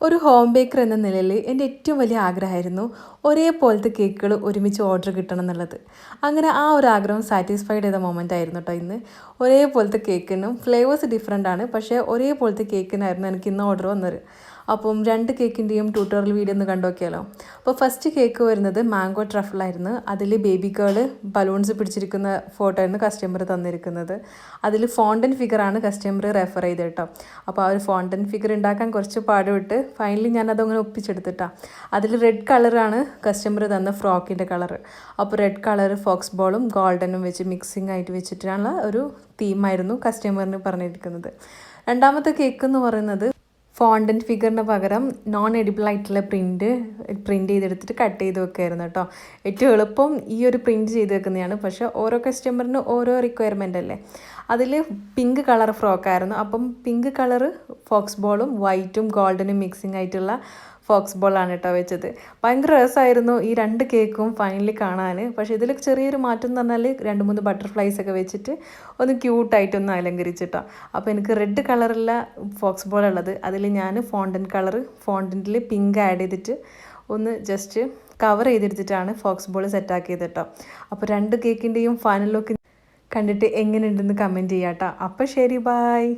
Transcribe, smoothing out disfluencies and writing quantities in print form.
ഒരു home Baker എന്ന നിലയിൽ എൻ്റെ ഏറ്റവും വലിയ ആഗ്രഹമായിരുന്നു ഒരേപോലത്തെ കേക്കുകൾ ഒരുമിച്ച് ഓർഡർ കിട്ടണം എന്നുള്ളത്. അങ്ങനെ ആ ഒരു ആഗ്രഹം സാറ്റിസ്ഫൈഡ് ചെയ്ത മൊമെൻ്റ് ആയിരുന്നു കേട്ടോ ഇന്ന്. ഒരേപോലത്തെ കേക്കിനും ഫ്ലേവേഴ്സ് ഡിഫറെൻ്റ് ആണ്, പക്ഷേ ഒരേപോലത്തെ കേക്കിനായിരുന്നു എനിക്ക് ഇന്ന് ഓർഡർ വന്നത്. അപ്പം 2 കേക്കിൻ്റെയും ട്യൂട്ടോറിയൽ വീഡിയോ ഒന്ന് കണ്ടു നോക്കിയാലോ. അപ്പോൾ ഫസ്റ്റ് കേക്ക് വരുന്നത് മാംഗോ ട്രഫിളായിരുന്നു. അതിൽ ബേബി ഗേൾ ബലൂൺസ് പിടിച്ചിരിക്കുന്ന ഫോട്ടോ ആയിരുന്നു കസ്റ്റമർ തന്നിരിക്കുന്നത്. അതിൽ ഫോണ്ടൻ ഫിഗറാണ് കസ്റ്റമർ റെഫർ ചെയ്ത് കേട്ടോ. അപ്പോൾ ആ ഒരു ഫോണ്ടൻ ഫിഗർ ഉണ്ടാക്കാൻ കുറച്ച് പാടുപെട്ട് ഫൈനലി ഞാനതങ്ങനെ ഒപ്പിച്ചെടുത്തിട്ടാണ്. അതിൽ റെഡ് കളറാണ് കസ്റ്റമർ തന്ന ഫ്രോക്കിൻ്റെ കളർ. അപ്പോൾ റെഡ് കളർ ഫോക്സ് ബോളും ഗോൾഡനും വെച്ച് മിക്സിംഗ് ആയിട്ട് വെച്ചിട്ടുള്ള ഒരു തീമായിരുന്നു കസ്റ്റമറിന് പറഞ്ഞിരിക്കുന്നത്. രണ്ടാമത്തെ കേക്ക് എന്ന് പറയുന്നത് ഫോണ്ടൻറ്റ് ഫിഗറിന് പകരം നോൺ എഡിബിൾ ആയിട്ടുള്ള പ്രിൻറ്റ് ചെയ്തെടുത്തിട്ട് കട്ട് ചെയ്ത് വെക്കുമായിരുന്നു കേട്ടോ. ഏറ്റവും എളുപ്പം ഈ ഒരു പ്രിൻറ്റ് ചെയ്ത് വെക്കുന്നതാണ്. പക്ഷേ ഓരോ കസ്റ്റമറിന് ഓരോ റിക്വയർമെൻ്റ് അല്ലേ. അതിൽ പിങ്ക് കളർ ഫ്രോക്കായിരുന്നു. അപ്പം പിങ്ക് കളറ് ഫോക്സ് ബോളും വൈറ്റും ഗോൾഡനും മിക്സിങ് ആയിട്ടുള്ള ഫോക്സ് ബോളാണ് കേട്ടോ വെച്ചത്. ഭയങ്കര രസമായിരുന്നു ഈ 2 കേക്കും ഫൈനലി കാണാൻ. പക്ഷേ ഇതിൽ ചെറിയൊരു മാറ്റം എന്ന് പറഞ്ഞാൽ 2-3 ബട്ടർഫ്ലൈസ് ഒക്കെ വെച്ചിട്ട് ഒന്ന് ക്യൂട്ടായിട്ടൊന്ന് അലങ്കരിച്ചിട്ടോ. അപ്പോൾ എനിക്ക് റെഡ് കളറുള്ള ഫോക്സ് ബോൾ ഉള്ളത്, അതിൽ ഞാൻ ഫോണ്ടൻറ്റിൽ പിങ്ക് ആഡ് ചെയ്തിട്ട് ഒന്ന് ജസ്റ്റ് കവർ ചെയ്തെടുത്തിട്ടാണ് ഫോക്സ് ബോൾ സെറ്റാക്കിയത് കേട്ടോ. അപ്പോൾ 2 കേക്കിൻ്റെയും ഫൈനൽ ലുക്ക് കണ്ടിട്ട് എങ്ങനെയുണ്ടെന്ന് കമൻറ്റ് ചെയ്യാം കേട്ടോ. അപ്പോൾ ശരി, ബായ്.